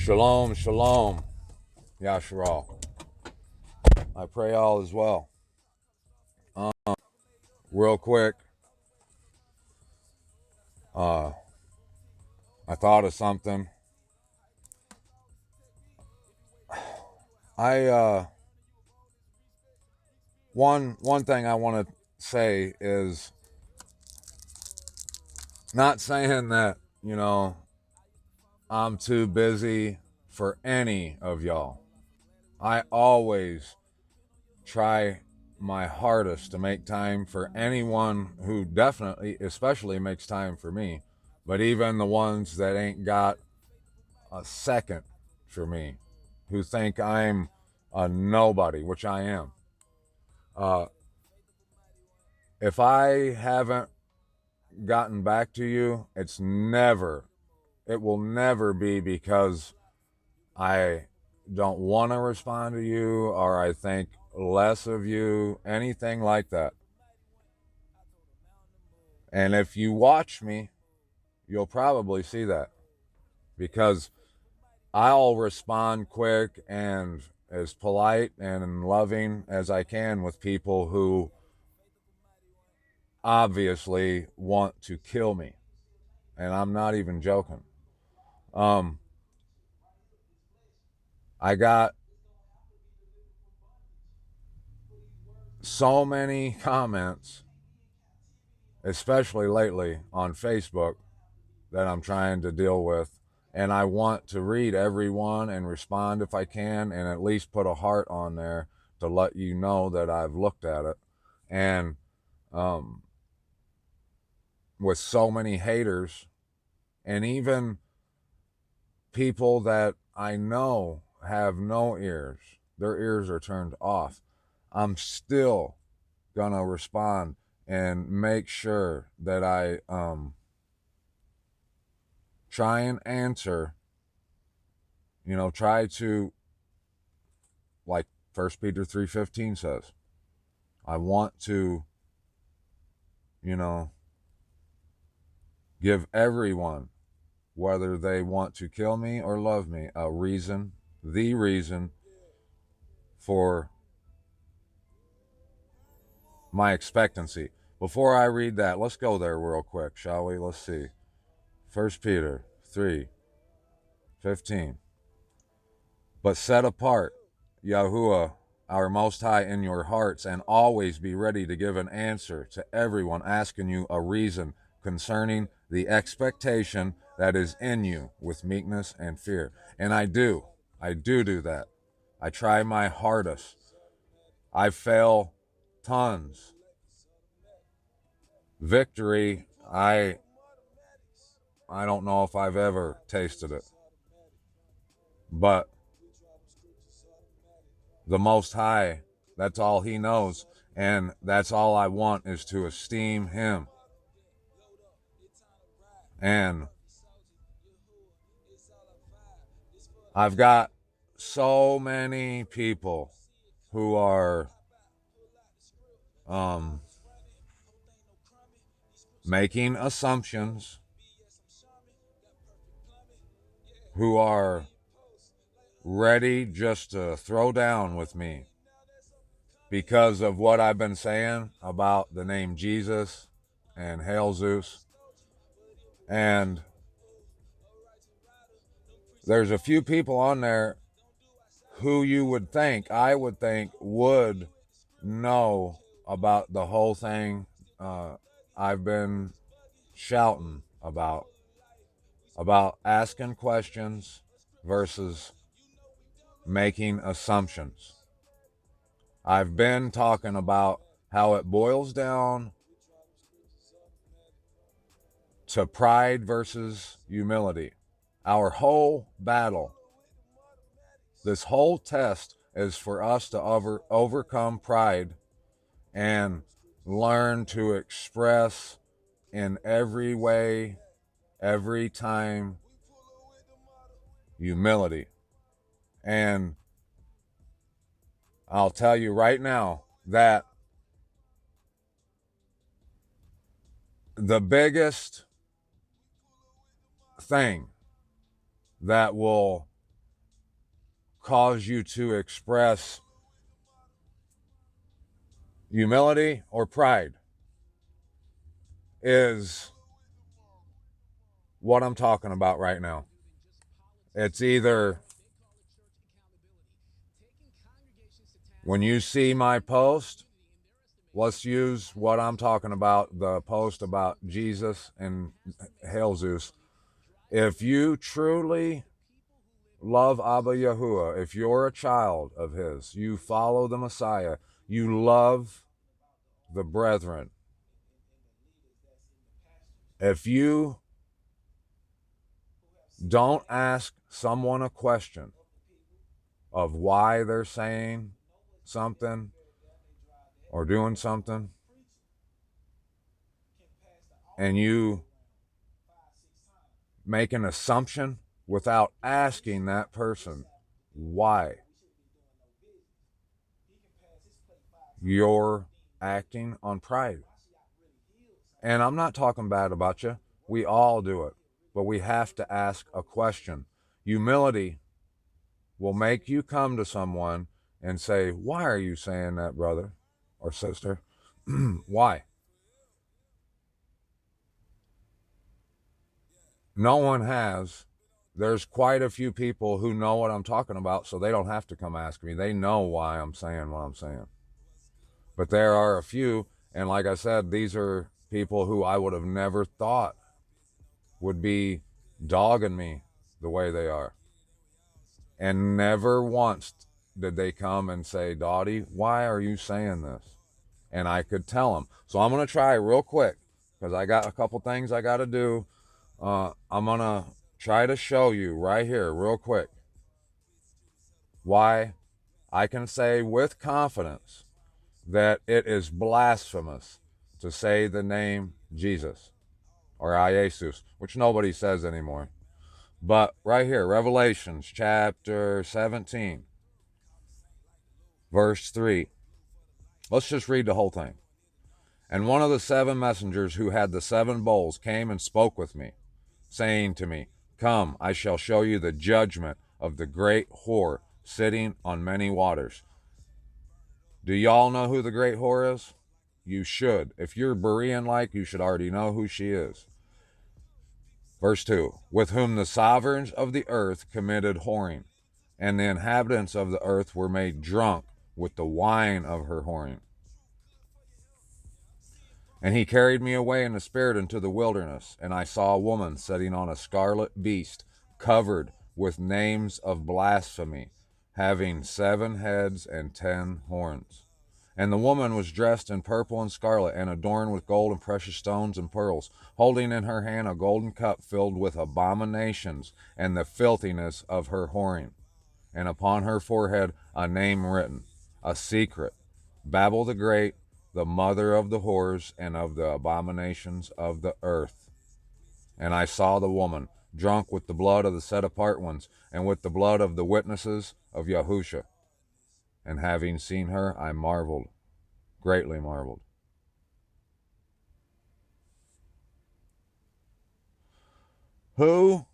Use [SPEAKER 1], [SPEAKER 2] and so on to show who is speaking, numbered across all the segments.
[SPEAKER 1] Shalom, shalom, Yasharal. I pray all is well. Real quick, I thought of something. One thing I want to say is not saying that, I'm too busy for any of y'all. I always try my hardest to make time for anyone who definitely, especially makes time for me, but even the ones that ain't got a second for me, who think I'm a nobody, which I am. If I haven't gotten back to you, it will never be because I don't want to respond to you or I think less of you, anything like that. And if you watch me, you'll probably see that, because I'll respond quick and as polite and loving as I can with people who obviously want to kill me. And I'm not even joking. I got so many comments, especially lately on Facebook, that I'm trying to deal with. And I want to read every one and respond if I can, and at least put a heart on there to let you know that I've looked at it. And with so many haters, and even people that I know have no ears, their ears are turned off, I'm still gonna respond and make sure that I try and answer, try to, like 1 Peter 3:15 says, I want to, give everyone, whether they want to kill me or love me, a reason, the reason for my expectancy. Before I read that, let's go there real quick, shall we? Let's see. 1 Peter 3:15. But set apart Yahuwah, our Most High, in your hearts, and always be ready to give an answer to everyone asking you a reason concerning the expectation that is in you with meekness and fear. And I do that. I try my hardest. I fail tons. Victory, I don't know if I've ever tasted it. But the Most High, that's all he knows. And that's all I want, is to esteem him. And I've got so many people who are making assumptions, who are ready just to throw down with me because of what I've been saying about the name Jesus and Hail Zeus. And there's a few people on there who I would think would know about the whole thing I've been shouting about asking questions versus making assumptions. I've been talking about how it boils down to pride versus humility. Our whole battle, this whole test, is for us to overcome pride and learn to express in every way, every time, humility. And I'll tell you right now that the biggest thing that will cause you to express humility or pride is what I'm talking about right now. It's either when you see my post, let's use what I'm talking about, the post about Jesus and Hail Zeus. If you truly love Abba Yahuwah, if you're a child of his, you follow the Messiah, you love the brethren, if you don't ask someone a question of why they're saying something or doing something, and you make an assumption without asking that person why, you're acting on pride. And I'm not talking bad about you. We all do it. But we have to ask a question. Humility will make you come to someone and say, why are you saying that, brother or sister? Why? No one has. There's quite a few people who know what I'm talking about, so they don't have to come ask me. They know why I'm saying what I'm saying. But there are a few, and like I said, these are people who I would have never thought would be dogging me the way they are. And never once did they come and say, Dottie, why are you saying this? And I could tell them. So I'm going to try real quick because I got a couple things I got to do. I'm going to try to show you right here real quick why I can say with confidence that it is blasphemous to say the name Jesus or iesous, which nobody says anymore. But right here, Revelations chapter 17, verse 3. Let's just read the whole thing. And one of the 7 messengers who had the 7 bowls came and spoke with me, saying to me, come, I shall show you the judgment of the great whore sitting on many waters. Do y'all know who the great whore is? You should. If you're Berean-like, you should already know who she is. Verse 2, with whom the sovereigns of the earth committed whoring, and the inhabitants of the earth were made drunk with the wine of her whoring. And he carried me away in the spirit into the wilderness, and I saw a woman sitting on a scarlet beast, covered with names of blasphemy, having 7 heads and 10 horns. And the woman was dressed in purple and scarlet, and adorned with gold and precious stones and pearls, holding in her hand a golden cup filled with abominations and the filthiness of her whoring. And upon her forehead a name written, a secret, Babel the Great, the mother of the whores and of the abominations of the earth. And I saw the woman drunk with the blood of the set apart ones, and with the blood of the witnesses of Yahusha. And having seen her, I marveled, greatly marveled. Who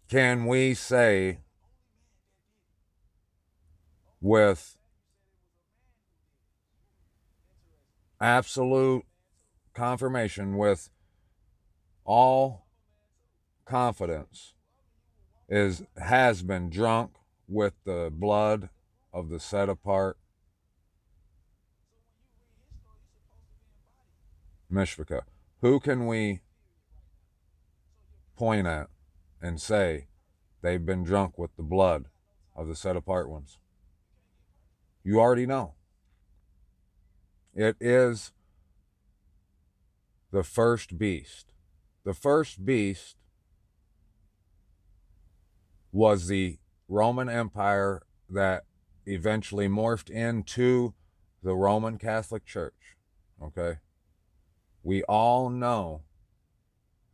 [SPEAKER 1] can we say with absolute confirmation, with all confidence, has been drunk with the blood of the set apart Mishpachah? Who can we point at and say they've been drunk with the blood of the set apart ones? You already know. It is the first beast. The first beast was the Roman Empire that eventually morphed into the Roman Catholic Church. Okay? We all know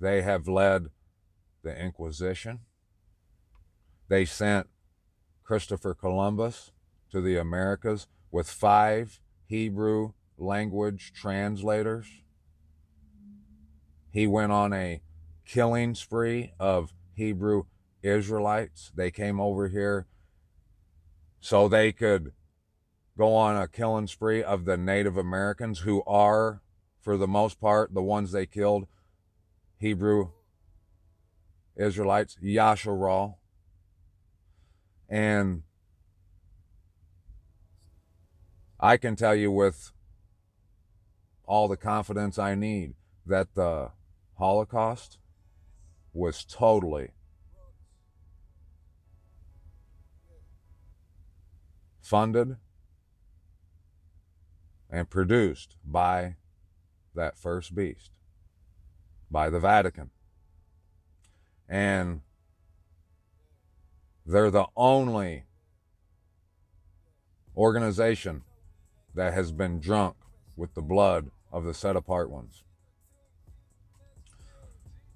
[SPEAKER 1] they have led the Inquisition. They sent Christopher Columbus to the Americas with 5 Hebrew language translators. He went on a killing spree of Hebrew Israelites. They came over here so they could go on a killing spree of the Native Americans, who are, for the most part, the ones they killed, Hebrew Israelites, Yasharal. And I can tell you with all the confidence I need that the Holocaust was totally funded and produced by that first beast, by the Vatican. And they're the only organization that has been drunk with the blood of the set apart ones.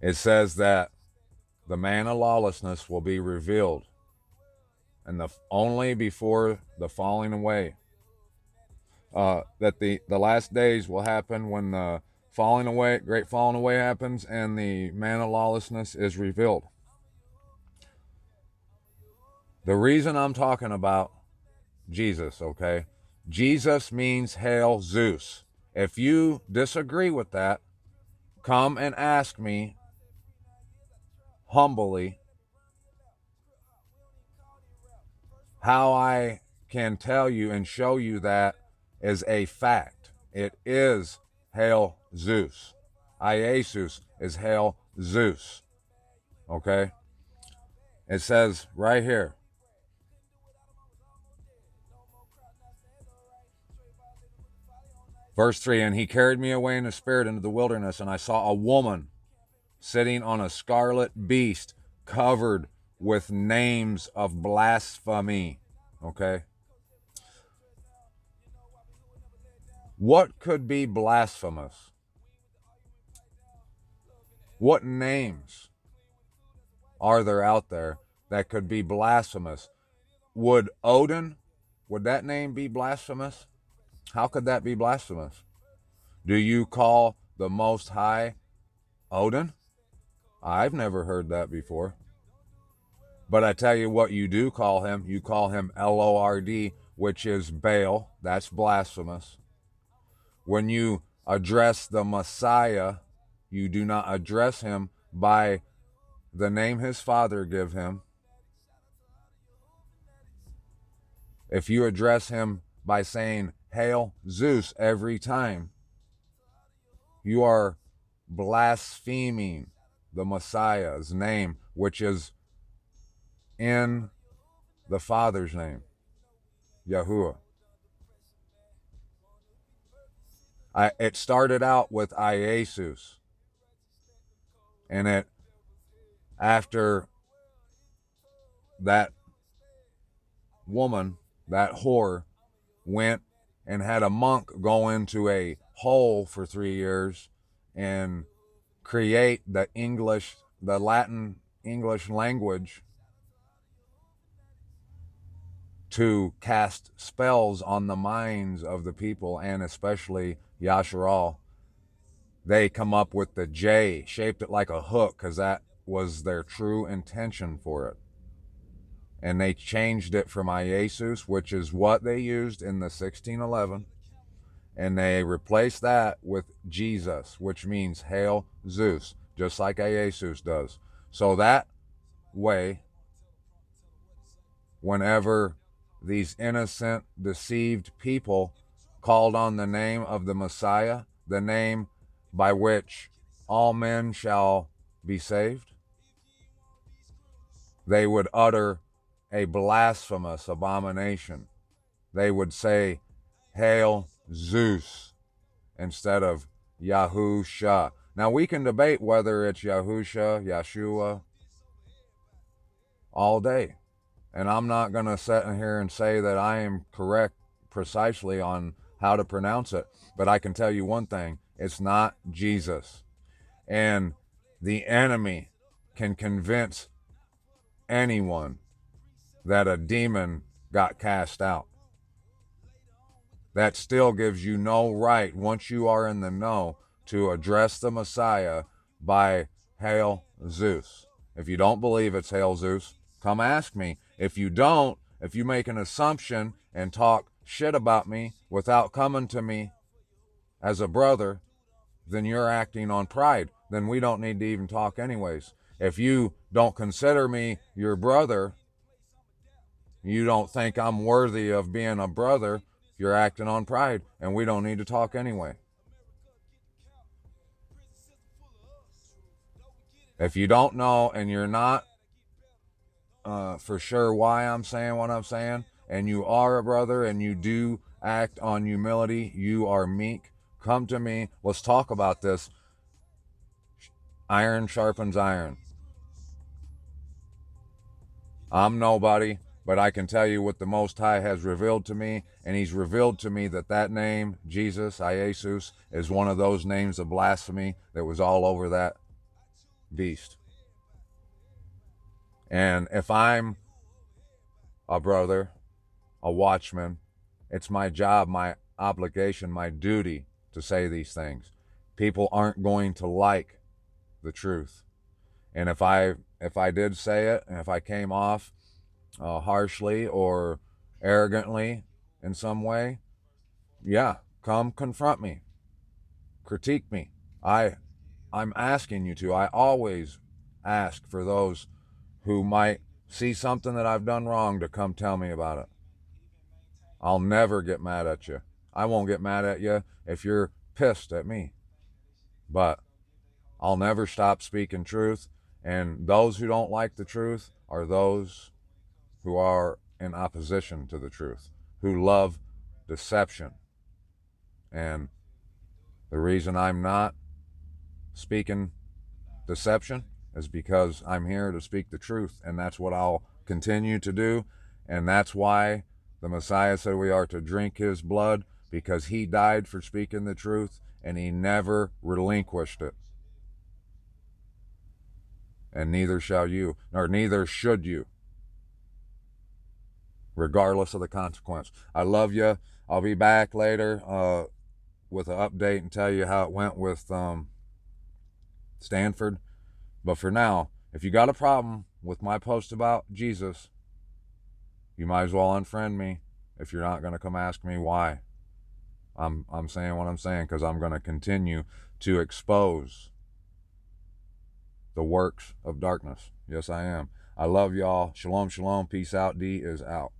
[SPEAKER 1] It says that the man of lawlessness will be revealed, and only before the falling away, that the last days will happen when the falling away, great falling away happens, and the man of lawlessness is revealed. The reason I'm talking about Jesus, okay? Jesus means hail Zeus. If you disagree with that, come and ask me humbly how I can tell you and show you that is a fact. It is hail Zeus. Iesous is hail Zeus. Okay? It says right here. Verse 3, and he carried me away in the spirit into the wilderness, and I saw a woman sitting on a scarlet beast covered with names of blasphemy. Okay? What could be blasphemous? What names are there out there that could be blasphemous? Would Odin, would that name be blasphemous? How could that be blasphemous? Do you call the Most High Odin? I've never heard that before. But I tell you what you do call him. You call him Lord, which is Baal. That's blasphemous. When you address the Messiah, you do not address him by the name his father gave him. If you address him by saying, Hail Zeus, every time, you are blaspheming the Messiah's name, which is in the Father's name, Yahuwah. It started out with iesous, and after that woman, that whore, went and had a monk go into a hole for 3 years and create the Latin English language to cast spells on the minds of the people, and especially Yasharal. They come up with the J, shaped it like a hook, because that was their true intention for it. And they changed it from iesous, which is what they used in the 1611, and they replaced that with Jesus, which means hail Zeus, just like iesous does. So that way, whenever these innocent, deceived people called on the name of the Messiah, the name by which all men shall be saved, they would utter a blasphemous abomination. They would say, Hail Zeus, instead of Yahusha. Now we can debate whether it's Yahusha, Yeshua, all day. And I'm not going to sit in here and say that I am correct precisely on how to pronounce it. But I can tell you one thing. It's not Jesus. And the enemy can convince anyone that a demon got cast out. That still gives you no right, once you are in the know, to address the Messiah by Hail Zeus. If you don't believe it's Hail Zeus, come ask me. If you don't, if you make an assumption and talk shit about me without coming to me as a brother, then you're acting on pride. Then we don't need to even talk anyways. If you don't consider me your brother, you don't think I'm worthy of being a brother, you're acting on pride, and we don't need to talk anyway. If you don't know and you're not for sure why I'm saying what I'm saying, and you are a brother and you do act on humility, you are meek, come to me. Let's talk about this. Iron sharpens iron. I'm nobody, but I can tell you what the Most High has revealed to me, and He's revealed to me that name, Jesus, iesous, is one of those names of blasphemy that was all over that beast. And if I'm a brother, a watchman, it's my job, my obligation, my duty to say these things. People aren't going to like the truth. And if I did say it, and if I came off harshly or arrogantly in some way, yeah, come confront me, critique me. I'm asking you to. I always ask for those who might see something that I've done wrong to come tell me about it. I'll never get mad at you. I won't get mad at you if you're pissed at me. But I'll never stop speaking truth. And those who don't like the truth are those who are in opposition to the truth, who love deception. And the reason I'm not speaking deception is because I'm here to speak the truth, and that's what I'll continue to do. And that's why the Messiah said we are to drink his blood, because he died for speaking the truth and he never relinquished it. And neither shall you, or neither should you, regardless of the consequence. I love you. I'll be back later with an update and tell you how it went with Stanford. But for now, if you got a problem with my post about Jesus, you might as well unfriend me if you're not going to come ask me why. I'm saying what I'm saying because I'm going to continue to expose the works of darkness. Yes, I am. I love y'all. Shalom, shalom. Peace out. D is out.